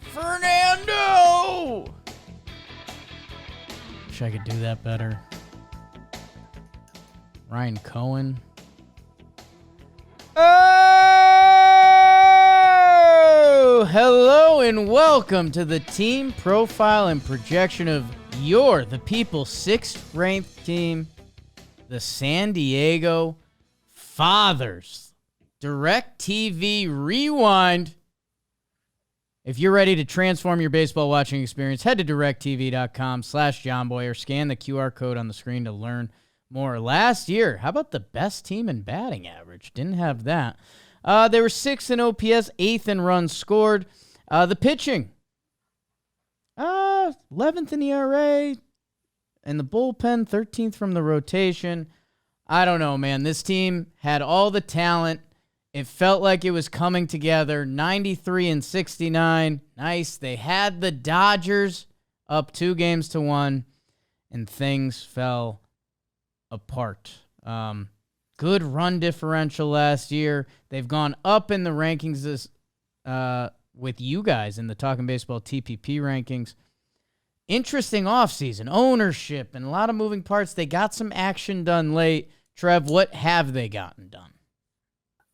Fernando! Wish I could do that better. Ryan Cohen. Oh! Hello and welcome to the team profile and projection of the people's sixth-ranked team, the San Diego Fathers. DirecTV Rewind. If you're ready to transform your baseball watching experience, head to directv.com/JohnBoy or scan the QR code on the screen to learn more. Last year, how about the best team in batting average? Didn't have that. They were 6th in OPS, 8th in runs scored. The pitching, 11th in ERA, and the bullpen, 13th from the rotation. I don't know, man. This team had all the talent. It felt like it was coming together. 93 and 69. Nice. They had the Dodgers up 2-1, and things fell apart. Good run differential last year. They've gone up in the rankings this with you guys in the Talkin Baseball TPP rankings. Interesting offseason, ownership, and a lot of moving parts. They got some action done late. Trev, what have they gotten done?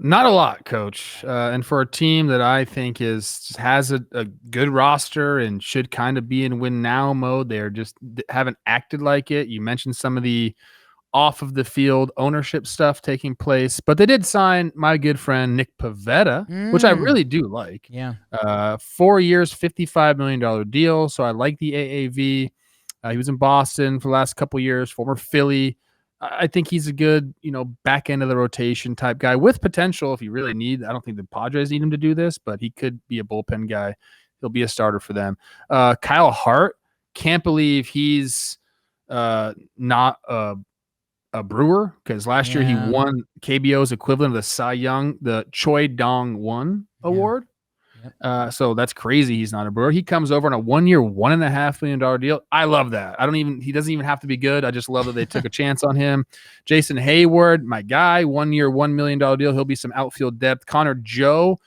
Not a lot, Coach. And for a team that I think has a good roster and should kind of be in win now mode, they haven't acted like it. You mentioned some of the off of the field ownership stuff taking place, but they did sign my good friend Nick Pivetta, which I really do like. Yeah. 4 years, $55 million deal. So I like the AAV. He was in Boston for the last couple years, former Philly. I think he's a good, back end of the rotation type guy with potential if you really need. I don't think the Padres need him to do this, but he could be a bullpen guy. He'll be a starter for them. Kyle Hart, can't believe he's not a Brewer, because last year he won KBO's equivalent of the Cy Young, the Choi Dong-won award. Yep. So that's crazy. He's not a Brewer. He comes over on a 1 year, $1.5 million deal. I love that. He doesn't even have to be good. I just love that they took a chance on him. Jason Hayward, my guy, 1 year, $1 million deal. He'll be some outfield depth. Connor Joe,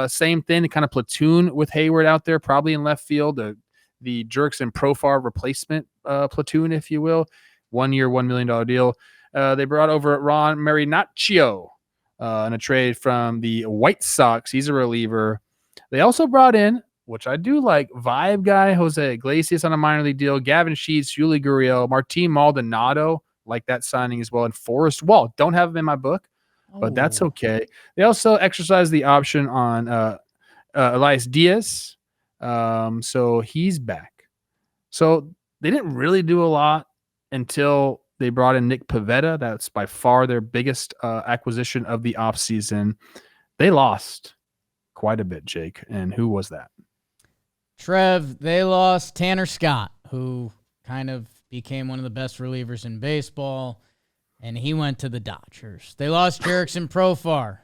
same thing, to kind of platoon with Hayward out there, probably in left field, the Jerks and Profar replacement platoon, if you will. 1 year, $1 million deal. They brought over Ron Marinaccio in a trade from the White Sox. He's a reliever. They also brought in, which I do like, vibe guy Jose Iglesias on a minor league deal, Gavin Sheets, Yuli Gurriel, Martin Maldonado, like that signing as well, and Forrest Wall. Don't have him in my book, but that's okay. They also exercised the option on Elias Diaz, so he's back. So they didn't really do a lot until they brought in Nick Pivetta. That's by far their biggest acquisition of the offseason. They lost quite a bit, Jake. And who was that? Trev, they lost Tanner Scott, who kind of became one of the best relievers in baseball, and he went to the Dodgers. They lost Jackson Profar,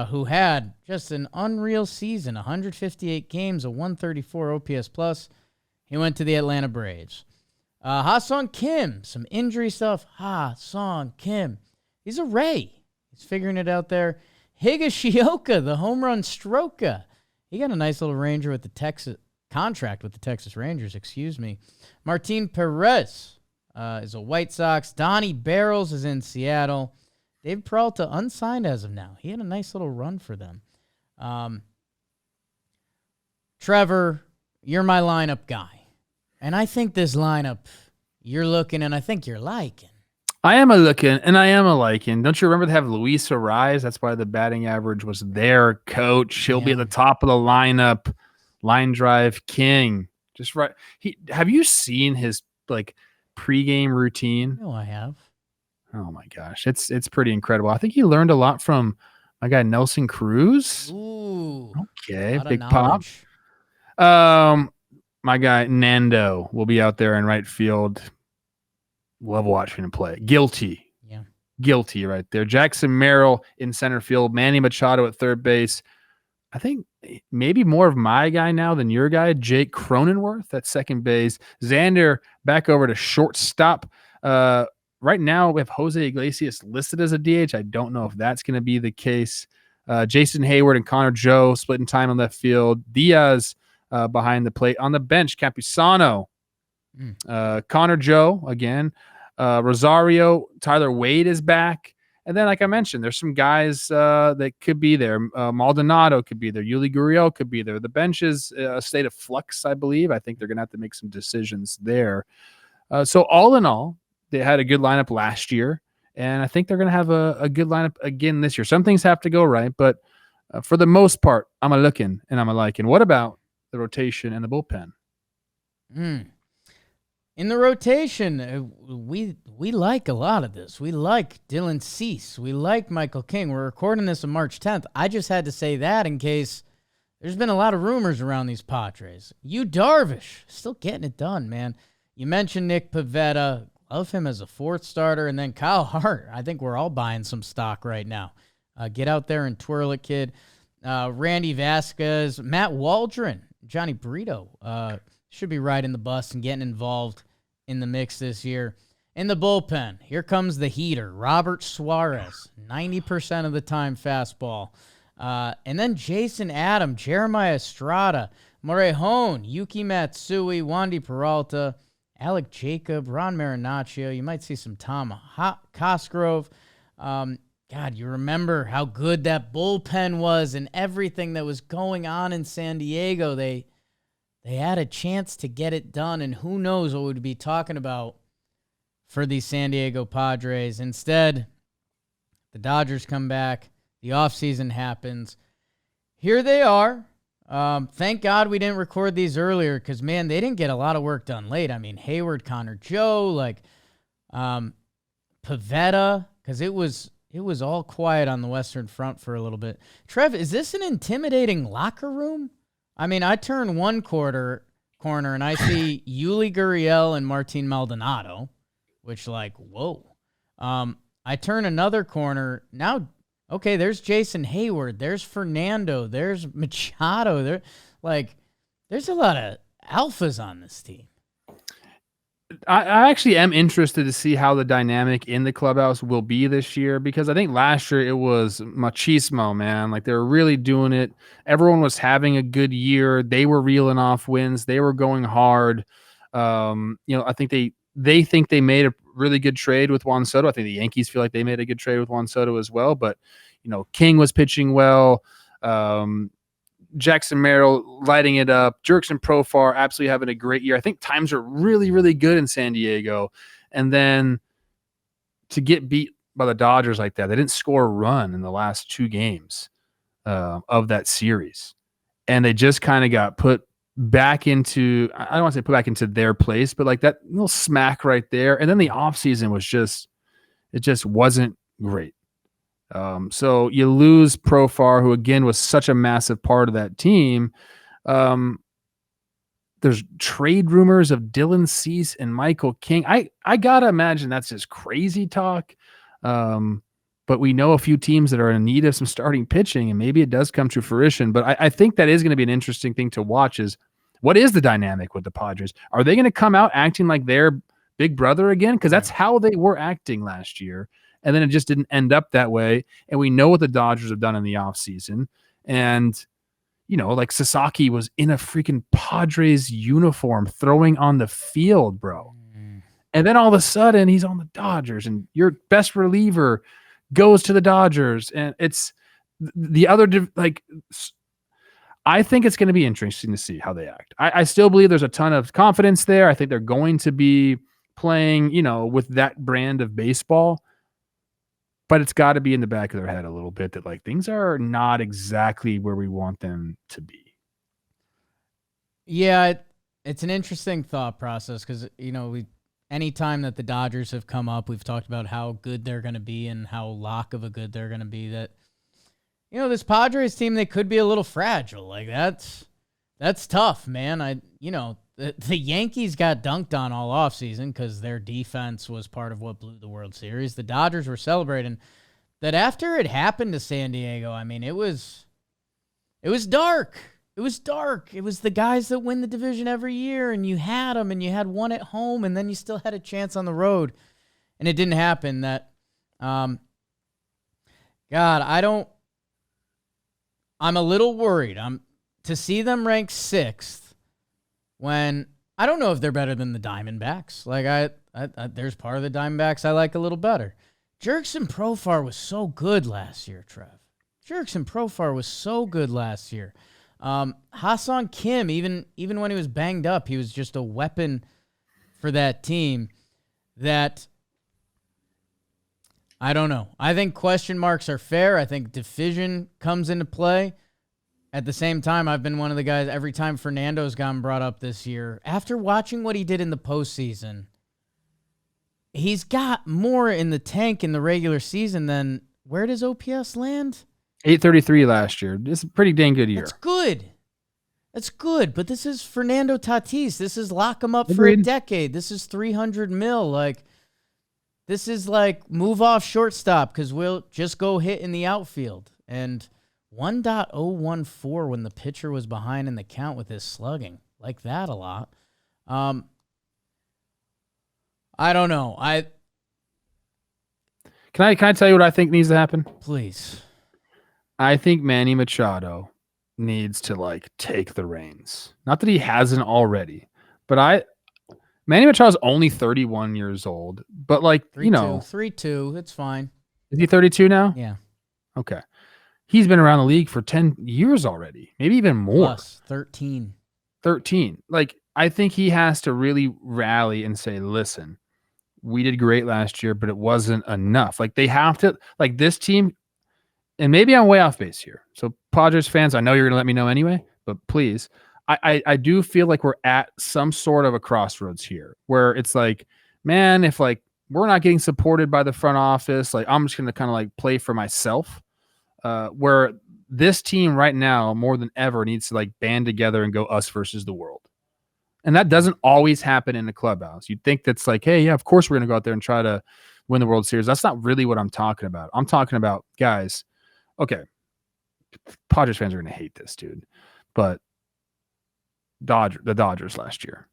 who had just an unreal season, 158 games, a 134 OPS plus. He went to the Atlanta Braves. Ha-Sung Kim, some injury stuff. Ha-Sung Kim. He's a Ray. He's figuring it out there. Higashioka, the home run stroker. He got a nice little Ranger with the Texas contract with the Texas Rangers, Martin Perez is a White Sox. Donnie Barrels is in Seattle. Dave Peralta unsigned as of now. He had a nice little run for them. Trevor, you're my lineup guy. And I think this lineup you're looking and I think you're liking. I am a looking and I am a liking. Don't you remember to have Luis Ariz? That's why the batting average was there, Coach. He'll be at the top of the lineup. Line drive king. Just right. Have you seen his pregame routine? No, I have. Oh my gosh. It's pretty incredible. I think he learned a lot from my guy Nelson Cruz. Ooh. Okay, big pop. My guy Nando will be out there in right field. Love watching him play. Guilty right there. Jackson Merrill in center field. Manny Machado at third base. I think maybe more of my guy now than your guy, Jake Cronenworth at second base. Xander back over to shortstop. Right now we have Jose Iglesias listed as a DH. I don't know if that's going to be the case. Jason Hayward and Connor Joe splitting time on left field. Diaz behind the plate. On the bench, Campusano, Connor Joe again. Rosario, Tyler Wade is back. And then, like I mentioned, there's some guys that could be there. Maldonado could be there. Yuli Gurriel could be there. The bench is a state of flux, I believe. I think they're going to have to make some decisions there. So all in all, they had a good lineup last year, and I think they're going to have a good lineup again this year. Some things have to go right, but for the most part, I'm a looking and I'm a liking. What about the rotation and the bullpen? In the rotation, we like a lot of this. We like Dylan Cease. We like Michael King. We're recording this on March 10th. I just had to say that in case there's been a lot of rumors around these Padres. Yu Darvish, still getting it done, man. You mentioned Nick Pivetta. Love him as a fourth starter. And then Kyle Hart. I think we're all buying some stock right now. Get out there and twirl it, kid. Randy Vasquez, Matt Waldron, Johnny Brito. Should be riding the bus and getting involved in the mix this year. In the bullpen, here comes the heater, Robert Suarez, 90% of the time fastball. And then Jason Adam, Jeremiah Estrada, Morejon, Yuki Matsui, Wandy Peralta, Alec Jacob, Ron Marinaccio. You might see some Tom Cosgrove. God, you remember how good that bullpen was and everything that was going on in San Diego. They had a chance to get it done, and who knows what we'd be talking about for the San Diego Padres. Instead, the Dodgers come back. The offseason happens. Here they are. Thank God we didn't record these earlier because, man, they didn't get a lot of work done late. I mean, Hayward, Connor Joe, Pivetta, because it was all quiet on the Western Front for a little bit. Trev, is this an intimidating locker room? I mean, I turn one corner and I see Yuli Gurriel and Martin Maldonado, which, whoa. I turn another corner. Now, okay, there's Jason Hayward. There's Fernando. There's Machado. There's a lot of alphas on this team. I actually am interested to see how the dynamic in the clubhouse will be this year, because I think last year it was machismo, man. Like, they were really doing it. Everyone was having a good year. They were reeling off wins. They were going hard. I think they think they made a really good trade with Juan Soto. I think the Yankees feel like they made a good trade with Juan Soto as well. But, King was pitching well. Jackson Merrill lighting it up. Jurickson Profar absolutely having a great year. I think times are really, really good in San Diego. And then to get beat by the Dodgers like that, they didn't score a run in the last two games of that series. And they just kind of got put back into, I don't want to say put back into their place, but that little smack right there. And then the offseason was it just wasn't great. So you lose Profar, who again was such a massive part of that team. There's trade rumors of Dylan Cease and Michael King. I gotta imagine that's just crazy talk. But we know a few teams that are in need of some starting pitching, and maybe it does come to fruition. But I think that is going to be an interesting thing to watch. Is what is the dynamic with the Padres? Are they going to come out acting like their big brother again? Because that's how they were acting last year. And then it just didn't end up that way. And we know what the Dodgers have done in the offseason. And, Sasaki was in a freaking Padres uniform throwing on the field, bro. And then all of a sudden he's on the Dodgers, and your best reliever goes to the Dodgers. And it's the other, I think it's going to be interesting to see how they act. I still believe there's a ton of confidence there. I think they're going to be playing, with that brand of baseball. But it's got to be in the back of their head a little bit that things are not exactly where we want them to be. Yeah, it's an interesting thought process because, anytime that the Dodgers have come up, we've talked about how good they're going to be and how lock of a good they're going to be. That, this Padres team, they could be a little fragile. That's tough, man. The Yankees got dunked on all offseason because their defense was part of what blew the World Series. The Dodgers were celebrating that after it happened to San Diego. I mean, it was dark. It was dark. It was the guys that win the division every year, and you had them, and you had one at home, and then you still had a chance on the road, and it didn't happen. God, I don't I'm a little worried. To see them ranked 6th when I don't know if they're better than the Diamondbacks. Like I there's part of the Diamondbacks I like a little better. Jurickson Profar was so good last year, Trev. Jurickson Profar was so good last year. Ha-Seong Kim, even when he was banged up, he was just a weapon for that team. That I don't know. I think question marks are fair. I think division comes into play. At the same time, I've been one of the guys, every time Fernando's gotten brought up this year, after watching what he did in the postseason, he's got more in the tank in the regular season than, where does OPS land? 833 last year. It's a pretty dang good year. That's good. That's good, but this is Fernando Tatis. This is lock him up for Agreed. a decade. This is $300 million. Like, this is like move off shortstop because we'll just go hit in the outfield. And 1.014 when the pitcher was behind in the count with his slugging. Like that a lot. I don't know. Can I tell you what I think needs to happen? Please. I think Manny Machado needs to take the reins. Not that he hasn't already, but Manny Machado's only 31 years old, but 3-2. It's fine. Is he 32 now? Yeah. Okay. He's been around the league for 10 years already, maybe even more. Plus 13. 13. I think he has to really rally and say, listen, we did great last year, but it wasn't enough. They have to, this team, and maybe I'm way off base here. So Padres fans, I know you're going to let me know anyway, but please, I do feel like we're at some sort of a crossroads here where it's man, if we're not getting supported by the front office, I'm just going to kind of play for myself. Where this team right now, more than ever, needs to band together and go us versus the world. And that doesn't always happen in the clubhouse. You'd think that's hey, yeah, of course we're going to go out there and try to win the World Series. That's not really what I'm talking about. I'm talking about, guys, okay, Padres fans are going to hate this, dude, but the Dodgers last year,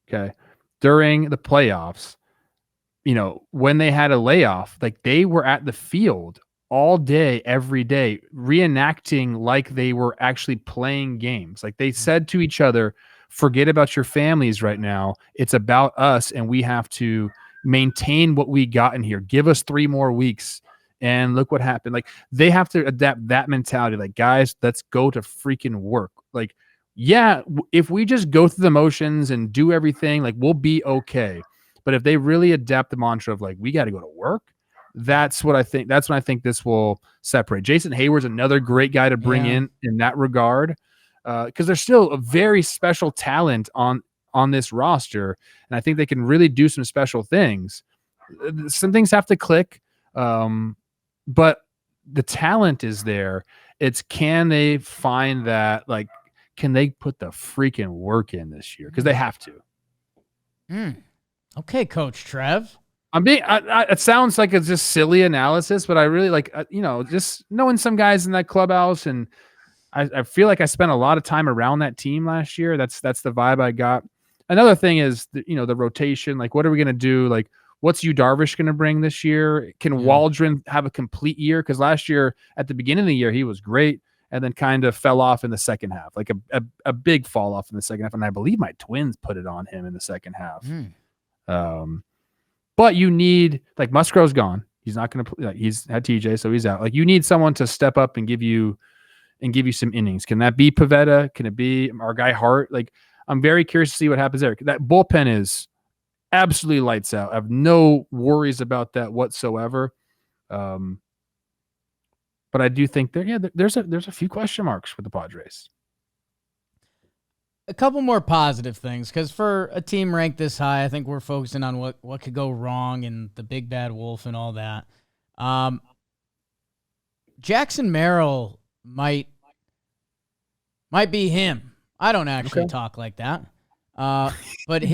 okay, during the playoffs, when they had a layoff, they were at the field all day, every day, reenacting like they were actually playing games. They said to each other, forget about your families right now. It's about us, and we have to maintain what we got in here. Give us 3 more weeks, and look what happened. They have to adapt that mentality. Guys, let's go to freaking work. Yeah, if we just go through the motions and do everything, we'll be okay. But if they really adapt the mantra of we got to go to work, that's what I think. That's when I think this will separate. Jason Hayward's another great guy to bring in that regard, because there's still a very special talent on this roster, and I think they can really do some special things. Some things have to click, but the talent is there. It's can they find that can they put the freaking work in this year? Because they have to. Okay, Coach Trev. It sounds like it's just silly analysis, but I really just knowing some guys in that clubhouse, and I feel like I spent a lot of time around that team last year. That's the vibe I got. Another thing is the rotation. What are we gonna do? What's Yu Darvish gonna bring this year? Can Waldron have a complete year? Because last year at the beginning of the year he was great, and then kind of fell off in the second half, a big fall off in the second half. And I believe my Twins put it on him in the second half. But you need Musgrove's gone. He's not going to play. He's had TJ, so he's out. You need someone to step up and give you some innings. Can that be Pivetta? Can it be our guy Hart? I'm very curious to see what happens there. That bullpen is absolutely lights out. I have no worries about that whatsoever. But I do think there's a few question marks for the Padres. A couple more positive things, because for a team ranked this high, I think we're focusing on what could go wrong and the big bad wolf and all that. Jackson Merrill might be him. I don't actually talk like that. But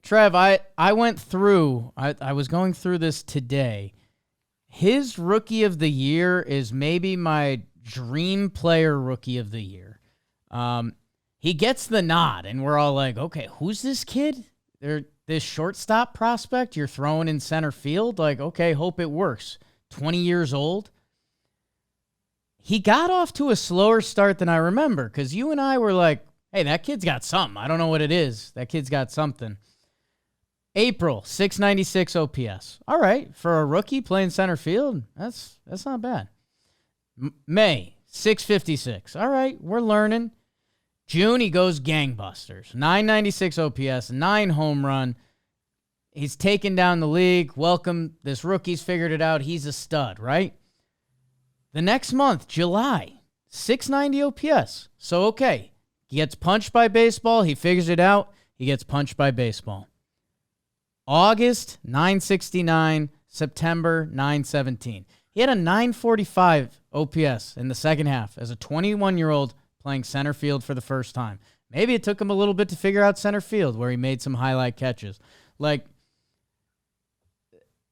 Trev, I went through, I was going through this today. His rookie of the year is maybe my dream player rookie of the year. He gets the nod, and we're all okay, who's this kid? This shortstop prospect you're throwing in center field? Okay, hope it works. 20 years old. he got off to a slower start than I remember because you and I were like, hey, that kid's got something. I don't know what it is. That kid's got something. April, 696 OPS. All right, for a rookie playing center field, that's not bad. May, 656. All right, we're learning. June, he goes gangbusters. 996 OPS, 9 home run. He's taken down the league. Welcome. This rookie's figured it out. He's a stud, right? The next month, July, 690 OPS. So, okay, he gets punched by baseball. He figures it out. He gets punched by baseball. August, 969. September, 917. He had a 945 OPS in the second half as a 21-year-old playing center field for the first time. Maybe it took him a little bit to figure out center field where he made some highlight catches. Like,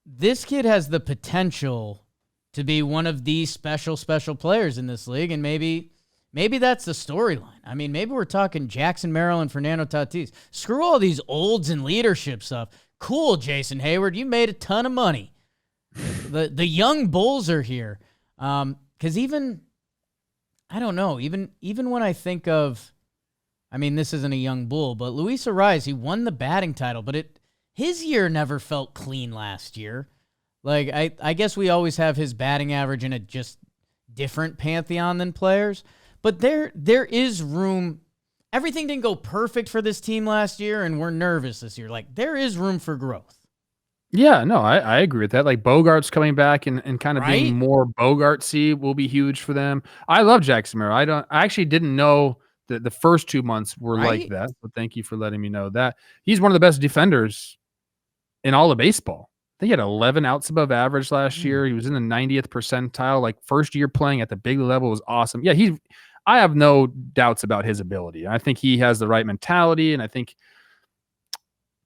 this kid has the potential to be one of the special players in this league, and maybe that's the storyline. I mean, maybe we're talking Jackson Merrill and Fernando Tatis. Screw all these olds and leadership stuff. Cool, Jason Hayward, you made a ton of money. The young bulls are here. Because even, I don't know, even when I think of, I mean, this isn't a young bull, but Luis Ariz, he won the batting title, but his year never felt clean last year. Like, I guess we always have his batting average in a just different pantheon than players, but there is room. Everything didn't go perfect for this team last year, and we're nervous this year. Like, there is room for growth. Yeah, no, I agree with that. Like, Bogart's coming back and kind of being Right? more Bogart-y will be huge for them. I love Jackson Merrill. I actually didn't know that the first 2 months were like Right? that, but thank you for letting me know that. He's one of the best defenders in all of baseball. I think he had 11 outs above average last year. He was in the 90th percentile. Like, first year playing at the big level was awesome. Yeah, I have no doubts about his ability. I think he has the right mentality, and I think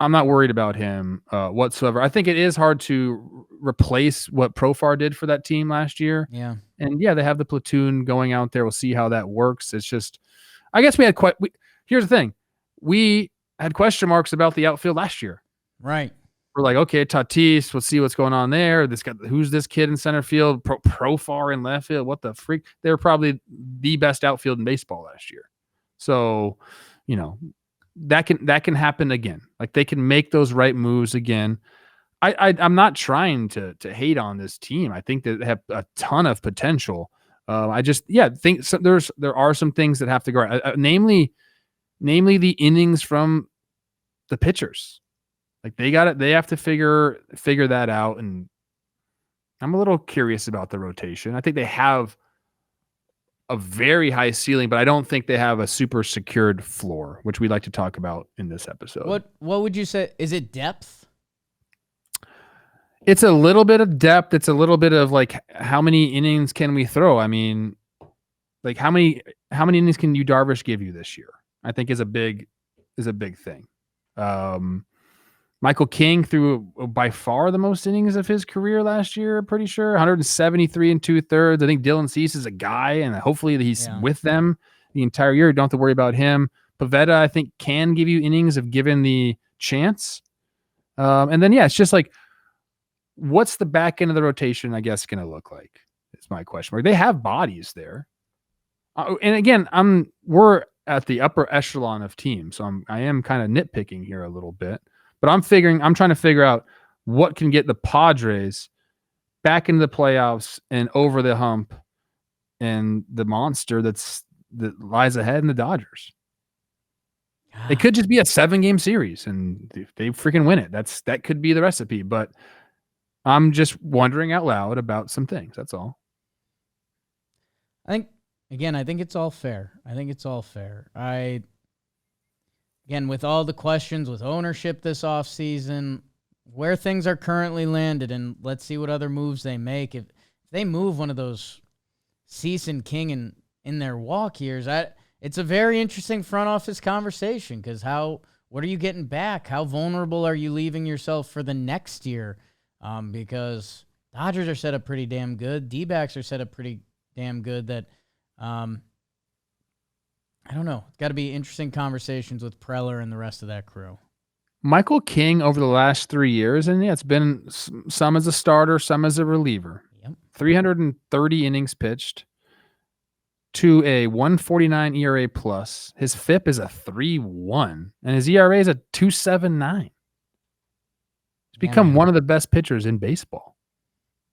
I'm not worried about him whatsoever. I think it is hard to replace what Profar did for that team last year. Yeah. And yeah, they have the platoon going out there. We'll see how that works. It's just, I guess here's the thing. We had question marks about the outfield last year. Right. We're like, okay, Tatis, we'll see what's going on there. Who's this kid in center field? Profar in left field. What the freak? They were probably the best outfield in baseball last year. So, that can happen again. Like, they can make those right moves again. I'm not trying to hate on this team. I think that they have a ton of potential. I just think there are some things that have to go right. Namely the innings from the pitchers. Like, they have to figure that out. And I'm a little curious about the rotation. I think they have a very high ceiling, but I don't think they have a super secured floor, which we like to talk about in this episode. What would you say? Is it depth? It's a little bit of depth. It's a little bit of, like, how many innings can we throw? I mean, like, how many innings can Yu Darvish give you this year? I think is a big thing. Michael King threw by far the most innings of his career last year, pretty sure. 173 and 2/3. I think Dylan Cease is a guy, and hopefully he's with them the entire year. You don't have to worry about him. Pavetta, I think, can give you innings if given the chance. And then, it's just like, what's the back end of the rotation, I guess, going to look like? Is my question mark. They have bodies there. And again, we're at the upper echelon of teams, so I am kind of nitpicking here a little bit. But I'm trying to figure out what can get the Padres back into the playoffs and over the hump and the monster that lies ahead in the Dodgers. It could just be a 7-game series, and if they freaking win it, that could be the recipe. But I'm just wondering out loud about some things. That's all. I think it's all fair. Again, with all the questions with ownership this offseason, where things are currently landed, and let's see what other moves they make. If they move one of those Cease and King in their walk years, it's a very interesting front office conversation because what are you getting back? How vulnerable are you leaving yourself for the next year? Because Dodgers are set up pretty damn good. D-backs are set up pretty damn good that I don't know. It's got to be interesting conversations with Preller and the rest of that crew. Michael King over the last 3 years, and it's been some as a starter, some as a reliever. Yep. 330 innings pitched, to a 1.49 ERA plus. His FIP is a 3.1, and his ERA is a 2.79. He's become one of the best pitchers in baseball.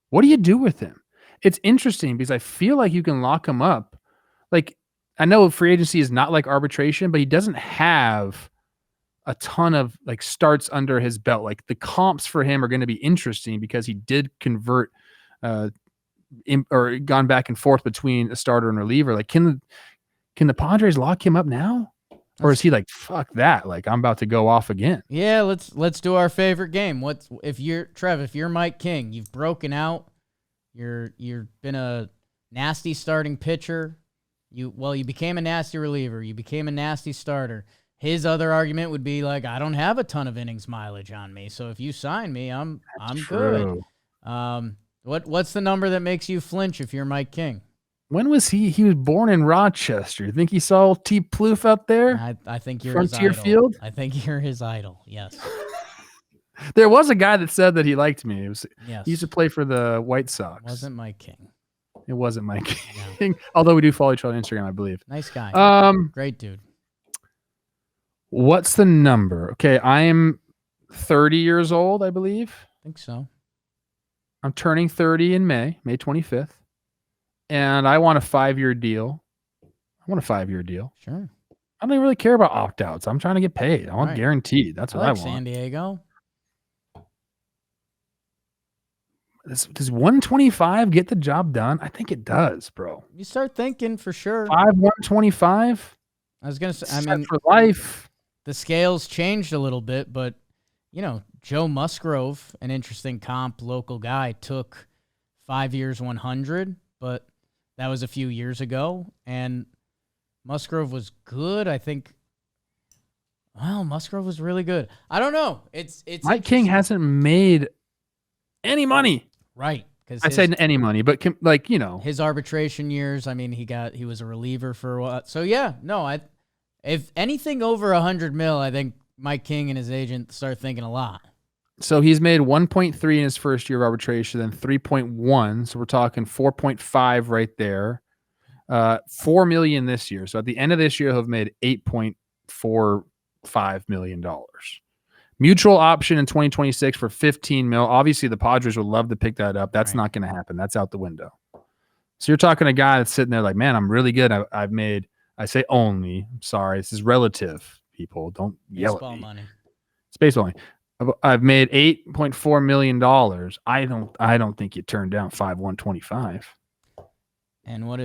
What do you do with him? It's interesting because I feel like you can lock him up. Like, I know free agency is not like arbitration, but he doesn't have a ton of like starts under his belt. Like the comps for him are going to be interesting because he did convert or gone back and forth between a starter and reliever. Like, can the Padres lock him up now? Or is he like, fuck that? Like, I'm about to go off again. Yeah, let's do our favorite game. If you're Mike King, you've broken out. You've been a nasty starting pitcher. You became a nasty reliever. You became a nasty starter. His other argument would be like, I don't have a ton of innings mileage on me, so if you sign me, I'm good. What's the number that makes you flinch if you're Mike King? When was he? He was born in Rochester. You think he saw T. Plouffe out there? I think you're Frontier his idol. Field? I think you're his idol, yes. There was a guy that said that he liked me. Yes. He used to play for the White Sox. Wasn't Mike King. It wasn't Mike King. No. Although we do follow each other on Instagram, I believe. Nice guy. Great dude. What's the number? Okay, I'm 30 years old, I believe. I think so. I'm turning 30 in May 25th. And I want a 5-year deal. Sure. I don't even really care about opt-outs. I'm trying to get paid. I want guaranteed. That's what I want. San Diego. Does 125 get the job done? I think it does, bro. You start thinking for sure. 125. I was gonna say. For life. The scales changed a little bit, but Joe Musgrove, an interesting comp, local guy, took 5 years, 100, but that was a few years ago, and Musgrove was good. I think. Well, Musgrove was really good. I don't know. It's Mike King hasn't made any money. Right. Because I said any money, but his arbitration years. I mean, he was a reliever for a while. So yeah, no, if anything over $100 million, I think Mike King and his agent start thinking a lot. So he's made 1.3 in his first year of arbitration, then 3.1. So we're talking 4.5 right there. $4 million this year. So at the end of this year, he'll have made $8.45 million. Mutual option in 2026 for $15 million. Obviously, the Padres would love to pick that up. That's not going to happen. That's out the window. So you're talking a guy that's sitting there like, man, I'm really good. I've made, I say only, I'm sorry, this is relative, people. Don't yell at me. Money. It's baseball money. I've made $8.4 million. I don't think you turn down 5/125. And what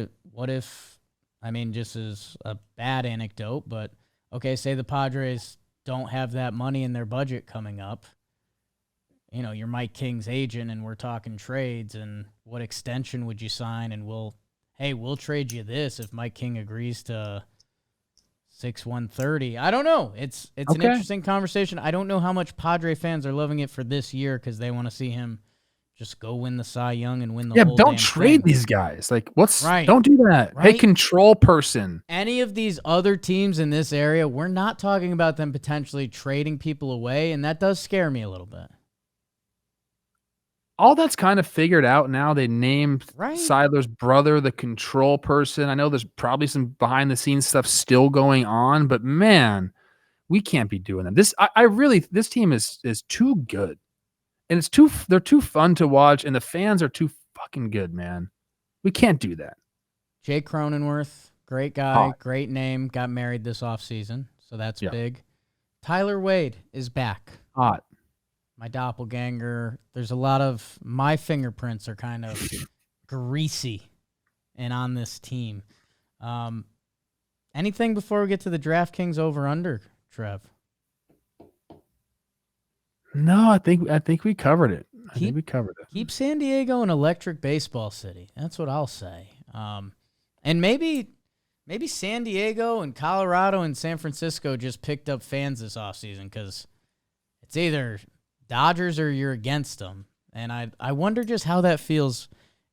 if, I mean, just as a bad anecdote, but okay, say the Padres don't have that money in their budget coming up. You're Mike King's agent and we're talking trades and what extension would you sign? And we'll trade you this if Mike King agrees to 6/130. I don't know. It's an interesting conversation. I don't know how much Padre fans are loving it for this year because they want to see him just go win the Cy Young and win the whole don't damn trade thing. these guys. Like, Right. Don't do that. Right. Hey, control person. Any of these other teams in this area, we're not talking about them potentially trading people away, and that does scare me a little bit. All that's kind of figured out now. They named Seidler's brother the control person. I know there's probably some behind-the-scenes stuff still going on, but man, we can't be doing that. This team is too good. And they're too fun to watch, and the fans are too fucking good, man. We can't do that. Jake Cronenworth, great guy, great name, got married this offseason, so that's big. Tyler Wade is back. Hot. My doppelganger. There's a lot of my fingerprints are kind of greasy and on this team. Anything before we get to the DraftKings over-under, Trev? No, I think we covered it. Keep San Diego an electric baseball city. That's what I'll say. And maybe San Diego and Colorado and San Francisco just picked up fans this offseason because it's either Dodgers or you're against them. And I wonder just how that feels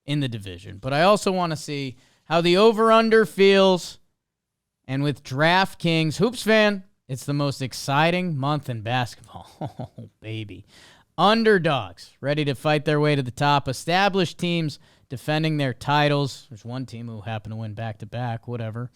in the division. But I also want to see how the over-under feels. And with DraftKings, Hoops fan, it's the most exciting month in basketball. Oh, baby. Underdogs ready to fight their way to the top. Established teams defending their titles. There's one team who happened to win back-to-back, whatever.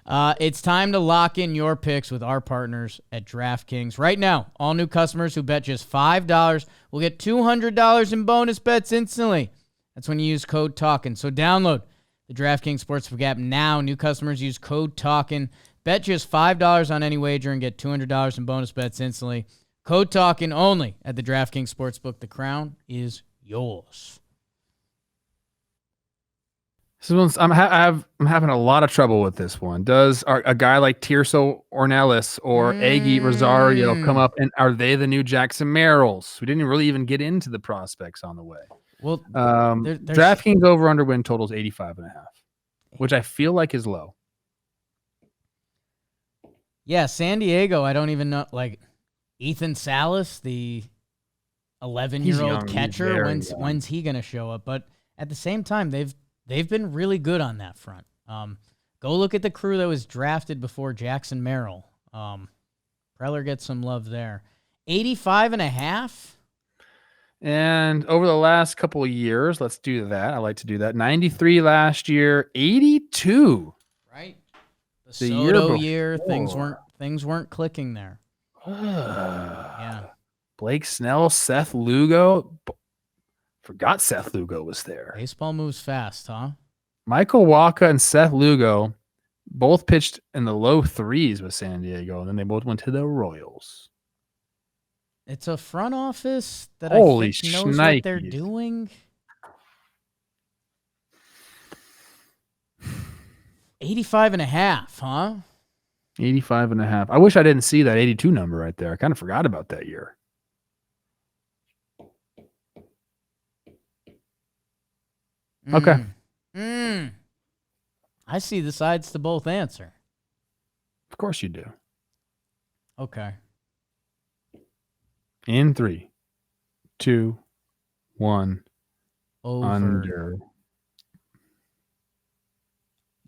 It's time to lock in your picks with our partners at DraftKings. Right now, all new customers who bet just $5 will get $200 in bonus bets instantly. That's when you use code Talkin. So download the DraftKings Sportsbook app now. New customers use code Talkin. Bet just $5 on any wager and get $200 in bonus bets instantly. Code Talkin only at the DraftKings Sportsbook. The crown is yours. I'm having a lot of trouble with this one. Does a guy like Tirso Ornelas or Aggie Rosario come up, and are they the new Jackson Merrills? We didn't really even get into the prospects on the way. Well, DraftKings over/under win totals 85.5, which I feel like is low. Yeah, San Diego, I don't even know. Like Ethan Salas, the 11-year-old catcher, when's he going to show up? But at the same time, they've been really good on that front. Go look at the crew that was drafted before Jackson Merrill. Preller gets some love there. 85.5. And over the last couple of years, let's do that. I like to do that. 93 last year, 82. Right. The Soto year, things weren't clicking there. Yeah. Blake Snell, Seth Lugo. Forgot Seth Lugo was there. Baseball moves fast, huh? Michael Wacha and Seth Lugo both pitched in the low threes with San Diego, and then they both went to the Royals. It's a front office that Holy I think knows what they're doing. 85.5, huh? 85.5. I wish I didn't see that 82 number right there. I kind of forgot about that year. Okay. I see the sides to both answer. Of course you do. Okay. In 3, 2, 1. Over. Under.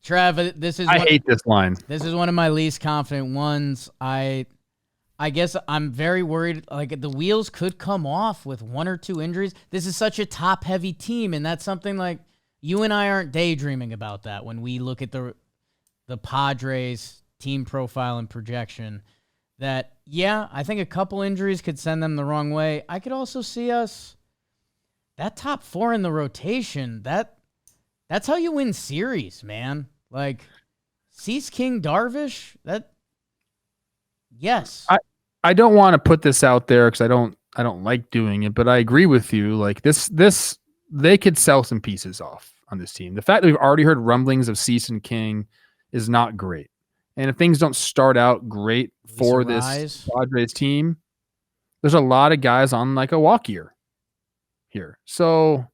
Trev, I hate this line. This is one of my least confident ones. I guess I'm very worried. Like the wheels could come off with 1 or 2 injuries. This is such a top-heavy team, and that's something like you and I aren't daydreaming about that when we look at the Padres team profile and projection. That, yeah, I think a couple injuries could send them the wrong way. I could also see us, that top 4 in the rotation, that's how you win series, man. Like, Cease King Darvish, yes. I don't want to put this out there because I don't like doing it, but I agree with you. Like this they could sell some pieces off on this team. The fact that we've already heard rumblings of Cease and King is not great. And if things don't start out great for this Padres team, there's a lot of guys on like a walk year here. So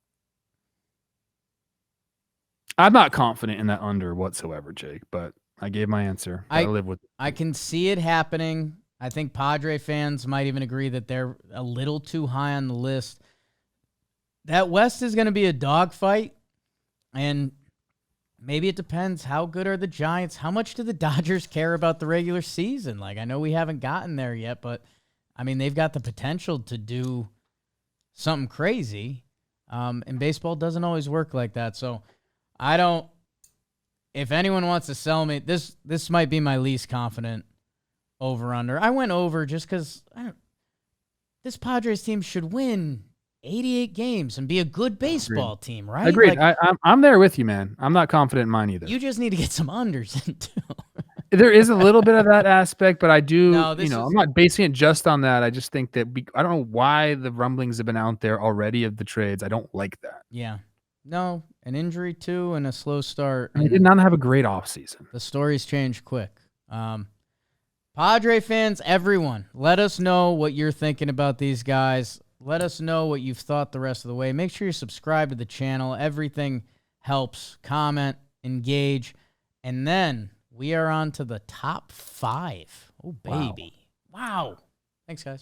I'm not confident in that under whatsoever, Jake, but I gave my answer. I live with it. I can see it happening. I think Padre fans might even agree that they're a little too high on the list. That West is going to be a dogfight, and maybe it depends how good are the Giants. How much do the Dodgers care about the regular season? Like, I know we haven't gotten there yet, but, I mean, they've got the potential to do something crazy, and baseball doesn't always work like that. So if anyone wants to sell me, this might be my least confident over-under. I went over just because this Padres team should win 88 games and be a good baseball team, right? Agreed. Like, I'm there with you, man. I'm not confident in mine either. You just need to get some unders in, too. There is a little bit of that aspect, but I do, I'm not basing it just on that. I just think that I don't know why the rumblings have been out there already of the trades. I don't like that. Yeah. No, an injury, too, and a slow start. They did not have a great offseason. The stories change quick. Padre fans, everyone, let us know what you're thinking about these guys. Let us know what you've thought the rest of the way. Make sure you subscribe to the channel. Everything helps. Comment, engage, and then we are on to the top 5. Oh, baby. Wow. Thanks, guys.